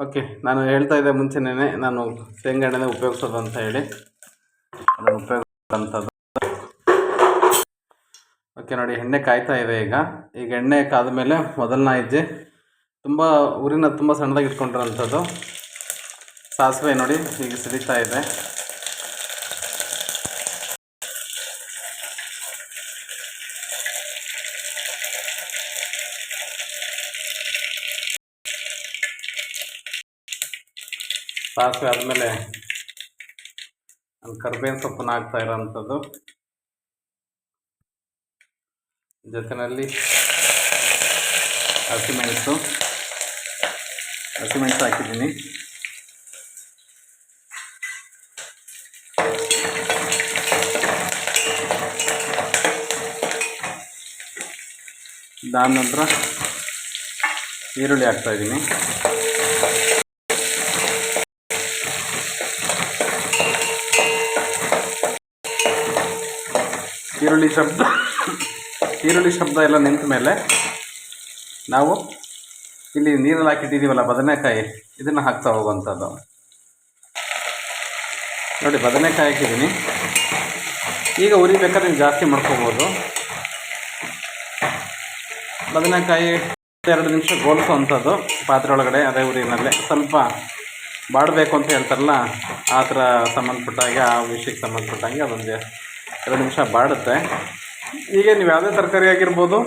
Okay, ನಾನು ಹೇಳ್ತಾ ಇದ್ದೆ ಮುಂಚೆನೇ ನಾನು ಶೇಂಗಾ ಎಣ್ಣೆನೇ ಉಪಯೋಗಿಸೋದು ಅಂತ ಹೇಳಿ ಅದನ್ನು ಉಪಯೋಗಿಸೋಂಥದ್ದು. ಓಕೆ ನೋಡಿ, ಎಣ್ಣೆ ಕಾಯ್ತಾ ಇದೆ. ಈಗ ಎಣ್ಣೆ ಕಾದ ಮೇಲೆ ಮೊದಲನೇ ಹೆಜ್ಜೆ ತುಂಬ ಊರಿನ ತುಂಬ ಸಣ್ಣದಾಗಿ ಇಟ್ಕೊಂಡಿರೋಂಥದ್ದು ಸಾಸಿವೆ ನೋಡಿ ಈಗ ಸಿಡಿತಾ ಇದೆ. ಸಾಸಿವೆ ಆದಮೇಲೆ ನಾನು ಕರಿಬೇವಿನ ಸೊಪ್ಪನ್ನು ಹಾಕ್ತಾ ಇರೋವಂಥದ್ದು, ಜೊತೆಯಲ್ಲಿ ಹಸಿಮೆಣಸು ಹಾಕಿದ್ದೀನಿ. ಇದಾದ ನಂತರ ಈರುಳ್ಳಿ ಹಾಕ್ತಾಯಿದ್ದೀನಿ. ಈರುಳ್ಳಿ ಶಬ್ದ ಎಲ್ಲ ನಿಂತ ಮೇಲೆ ನಾವು ಇಲ್ಲಿ ನೀರಲ್ಲಿ ಹಾಕಿಟ್ಟಿದ್ದೀವಲ್ಲ ಬದನೆಕಾಯಿ, ಇದನ್ನು ಹಾಕ್ತಾ ಹೋಗುವಂಥದ್ದು. ನೋಡಿ, ಬದನೆಕಾಯಿ ಹಾಕಿದ್ದೀನಿ. ಈಗ ಉರಿಬೇಕಾದ್ರೆ ನೀವು ಜಾಸ್ತಿ ಮಾಡ್ಕೋಬೋದು. ಬದನೆಕಾಯಿ 2 ನಿಮಿಷ ಗೋಲಿಸುವಂಥದ್ದು ಪಾತ್ರೆ ಒಳಗಡೆ, ಅದೇ ಉರಿನಲ್ಲೇ. ಸ್ವಲ್ಪ ಬಾಡಬೇಕು ಅಂತ ಹೇಳ್ತಾರಲ್ಲ, ಆ ಥರ ಸಂಬಂಧಪಟ್ಟಾಗೆ, ಆ ವಿಷಯಕ್ಕೆ ಸಂಬಂಧಪಟ್ಟಂಗೆ ಅದೊಂದು 2 ನಿಮಿಷ ಬಾಡುತ್ತೆ. ಈಗ ನೀವು ಯಾವುದೇ ತರಕಾರಿ ಆಗಿರ್ಬೋದು,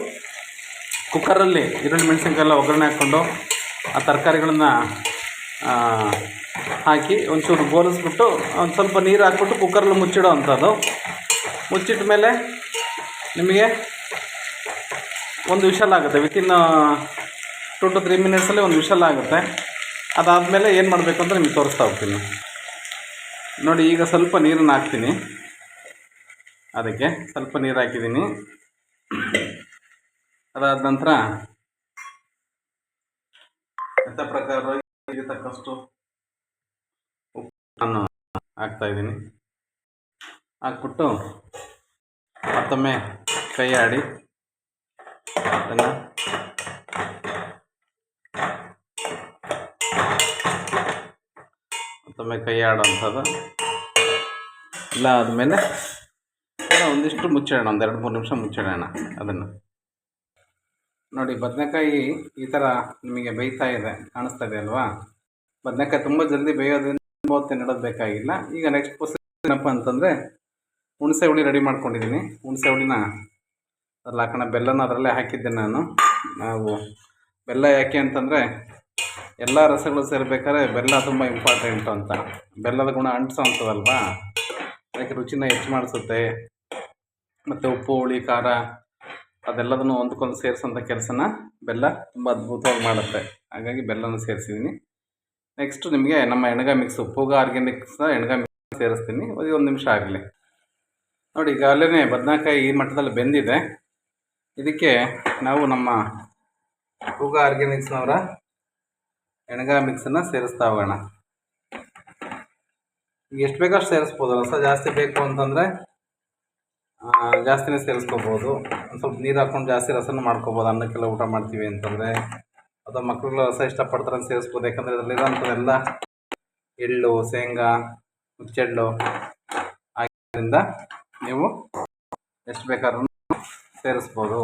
ಕುಕ್ಕರಲ್ಲಿ ಈರುಳ್ಳಿ ಮೆಣಸಿನ್ಕಾಯೆಲ್ಲ ಒಗ್ಗರಣೆ ಹಾಕ್ಕೊಂಡು ಆ ತರಕಾರಿಗಳನ್ನ ಹಾಕಿ ಒಂಚೂರು ಗೋಲಿಸ್ಬಿಟ್ಟು ಒಂದು ಸ್ವಲ್ಪ ನೀರು ಹಾಕ್ಬಿಟ್ಟು ಕುಕ್ಕರಲ್ಲಿ ಮುಚ್ಚಿಡೋ ಅಂಥದ್ದು. ಮುಚ್ಚಿಟ್ಟ ಮೇಲೆ ನಿಮಗೆ ಒಂದು ವಿಷಲ್ ಆಗುತ್ತೆ. ವಿತಿನ್ 2 to 3 ಮಿನಿಟ್ಸಲ್ಲಿ ಒಂದು ವಿಷಲ್ ಆಗುತ್ತೆ. ಅದಾದಮೇಲೆ ಏನು ಮಾಡಬೇಕು ಅಂತ ನಿಮಗೆ ತೋರಿಸ್ತಾ ಹೋಗ್ತೀನಿ. ನೋಡಿ, ಈಗ ಸ್ವಲ್ಪ ನೀರನ್ನು ಹಾಕ್ತೀನಿ. ಅದಕ್ಕೆ ಸ್ವಲ್ಪ ನೀರು ಹಾಕಿದ್ದೀನಿ. ಅದಾದ ನಂತರ ಪ್ರಕಾರ ತಕ್ಕಷ್ಟು ಉಪ್ಪು ನಾನು ಹಾಕ್ತಾಯಿದ್ದೀನಿ. ಹಾಕ್ಬಿಟ್ಟು ಮತ್ತೊಮ್ಮೆ ಕೈ ಆಡಿ ಅದನ್ನು ಮತ್ತೊಮ್ಮೆ ಕೈ ಆಡೋವಂಥದ್ದು. ಎಲ್ಲ ಆದಮೇಲೆ ಒಂದಿಷ್ಟು ಮುಚ್ಚಿಡೋಣ, ಒಂದು 2-3 ನಿಮಿಷ ಮುಚ್ಚಿಡೋಣ ಅದನ್ನು. ನೋಡಿ, ಬದನೆಕಾಯಿ ಈ ಥರ ನಿಮಗೆ ಬೇಯ್ತಾ ಇದೆ, ಕಾಣಿಸ್ತಾ ಇದೆ ಅಲ್ವಾ? ಬದನೆಕಾಯಿ ತುಂಬ ಜಲ್ದಿ ಬೇಯೋದ್ರಿಂದ ತುಂಬ ಹೊತ್ತು ಇಡೋದು ಬೇಕಾಗಿಲ್ಲ. ಈಗ ನೆಕ್ಸ್ಟ್ ಪ್ರೊಸೆಸ್ ಏನಪ್ಪ ಅಂತಂದರೆ, ಹುಣಸೆ ಹುಳಿ ರೆಡಿ ಮಾಡ್ಕೊಂಡಿದ್ದೀನಿ. ಹುಣಸೆ ಹುಳಿನ ಅದ್ರಲ್ಲಿ ಹಾಕೋಣ. ಬೆಲ್ಲನ ಅದರಲ್ಲೇ ಹಾಕಿದ್ದೆ ನಾನು. ನಾವು ಬೆಲ್ಲ ಯಾಕೆ ಅಂತಂದರೆ, ಎಲ್ಲ ರಸಗಳು ಸೇರಬೇಕಾದ್ರೆ ಬೆಲ್ಲ ತುಂಬ ಇಂಪಾರ್ಟೆಂಟು ಅಂತ. ಬೆಲ್ಲದ ಗುಣ ಅಂಟಿಸೋ ಅಂಥದ್ದಲ್ವಾ, ಅದಕ್ಕೆ ರುಚಿನ ಹೆಚ್ಚು ಮಾಡಿಸುತ್ತೆ. ಮತ್ತು ಉಪ್ಪು, ಹುಳಿ, ಖಾರ ಅದೆಲ್ಲದನ್ನು ಒಂದಕ್ಕೊಂದು ಸೇರಿಸೋಂಥ ಕೆಲಸನ ಬೆಲ್ಲ ತುಂಬ ಅದ್ಭುತವಾಗಿ ಮಾಡುತ್ತೆ. ಹಾಗಾಗಿ ಬೆಲ್ಲನ ಸೇರಿಸಿದ್ದೀನಿ. ನೆಕ್ಸ್ಟು ನಿಮಗೆ ನಮ್ಮ ಎಣ್ಗಾಯಿ ಮಿಕ್ಸು, ಪೂಗ ಆರ್ಗ್ಯಾನಿಕ್ಸ್ ಎಣ್ಗಾಯಿ ಮಿಕ್ಸ್ ಸೇರಿಸ್ತೀನಿ. 1 ನಿಮಿಷ ಆಗಲಿ. ನೋಡಿ, ಈಗ ಅಲ್ಲೇ ಬದನೆಕಾಯಿ ಈ ಮಟ್ಟದಲ್ಲಿ ಬೆಂದಿದೆ. ಇದಕ್ಕೆ ನಾವು ನಮ್ಮ ಪೂಗ ಆರ್ಗ್ಯಾನಿಕ್ಸ್ನವರ ಎಣ್ಗಾಯಿ ಮಿಕ್ಸನ್ನು ಸೇರಿಸ್ತಾ ಹೋಗೋಣ. ಈಗ ಎಷ್ಟು ಬೇಕಷ್ಟು ಸೇರಿಸ್ಬೋದು. ರಸ ಜಾಸ್ತಿ ಬೇಕು ಅಂತಂದರೆ ಜಾಸ್ತಿನೇ ಸೇರಿಸ್ಕೋಬೋದು. ಒಂದು ಸ್ವಲ್ಪ ನೀರು ಹಾಕ್ಕೊಂಡು ಜಾಸ್ತಿ ರಸನೂ ಮಾಡ್ಕೋಬೋದು. ಅನ್ನಕ್ಕೆಲ್ಲ ಊಟ ಮಾಡ್ತೀವಿ ಅಂತಂದರೆ, ಅಥವಾ ಮಕ್ಕಳುಗಳ ರಸ ಇಷ್ಟಪಡ್ತಾರೆ ಅಂತ ಸೇರಿಸ್ಬೋದು. ಯಾಕಂದರೆ ಇದರಲ್ಲಿರೋಂಥದ್ದೆಲ್ಲ ಎಳ್ಳು, ಶೇಂಗಾ, ಹುಚ್ಚೆಳ್ಳು ಆಗಿದ್ದರಿಂದ ನೀವು ಎಷ್ಟು ಬೇಕಾದ್ರೂ ಸೇರಿಸ್ಬೋದು.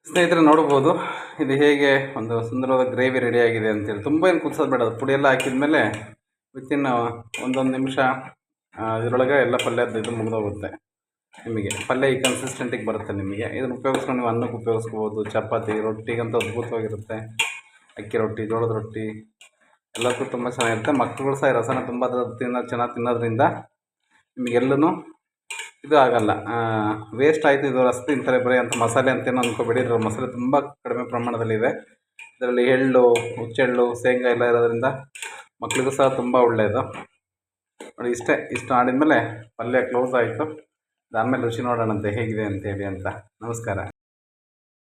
ಸ್ನೇಹಿತರೆ, ನೋಡ್ಬೋದು ಇದು ಹೇಗೆ ಒಂದು ಸುಂದರವಾದ ಗ್ರೇವಿ ರೆಡಿಯಾಗಿದೆ ಅಂತೇಳಿ. ತುಂಬ ಏನು ಕುದಿಸೋದು ಬೇಡ. ಪುಡಿಯೆಲ್ಲ ಹಾಕಿದ ಮೇಲೆ ವಿತಿನ್ 1 ನಿಮಿಷ ಇದರೊಳಗೆ ಎಲ್ಲ ಪಲ್ಯದ ಇದು ಮುಗಿದೋಗುತ್ತೆ. ನಿಮಗೆ ಪಲ್ಯ ಈ ಕನ್ಸಿಸ್ಟೆಂಟಿಗೆ ಬರುತ್ತೆ. ನಿಮಗೆ ಇದನ್ನು ಉಪಯೋಗಿಸ್ಕೊಂಡು ನೀವು ಅನ್ನಕ್ಕೆ ಉಪಯೋಗಿಸ್ಬೋದು, ಚಪಾತಿ, ರೊಟ್ಟಿಗಂತೂ ಅದ್ಭುತವಾಗಿರುತ್ತೆ. ಅಕ್ಕಿ ರೊಟ್ಟಿ, ಜೋಳದ ರೊಟ್ಟಿ ಎಲ್ಲದಕ್ಕೂ ತುಂಬ ಚೆನ್ನಾಗಿರುತ್ತೆ. ಮಕ್ಕಳುಗಳು ಸಹ ರಸನ ತುಂಬ ಚೆನ್ನಾಗಿ ತಿನ್ನೋದ್ರಿಂದ ನಿಮಗೆಲ್ಲೂ ಇದು ಆಗಲ್ಲ, ವೇಸ್ಟ್ ಆಯಿತು. ಇದು ರಸ ತಿಂತಾರೆ ಬರೀ ಅಂತ ಮಸಾಲೆ ಅಂತೇನೋ ಅಂದ್ಕೊಬೇಡಿ. ಇದರ ಮಸಾಲೆ ತುಂಬ ಕಡಿಮೆ ಪ್ರಮಾಣದಲ್ಲಿದೆ. ಇದರಲ್ಲಿ ಎಳ್ಳು, ಹುಚ್ಚೆಳ್ಳು, ಶೇಂಗಾ ಎಲ್ಲ ಇರೋದ್ರಿಂದ ಮಕ್ಕಳಿಗೂ ಸಹ ತುಂಬ ಒಳ್ಳೆಯದು. ನೋಡಿ, ಇಷ್ಟು ಆಡಿದ್ಮೇಲೆ ಪಲ್ಯ ಕ್ಲೋಸ್ ಆಯಿತು. ಅದಾದಮೇಲೆ ರುಚಿ ನೋಡೋಣಂತೆ ಹೇಗಿದೆ ಅಂತೇಳಿ ಅಂತ. ನಮಸ್ಕಾರ.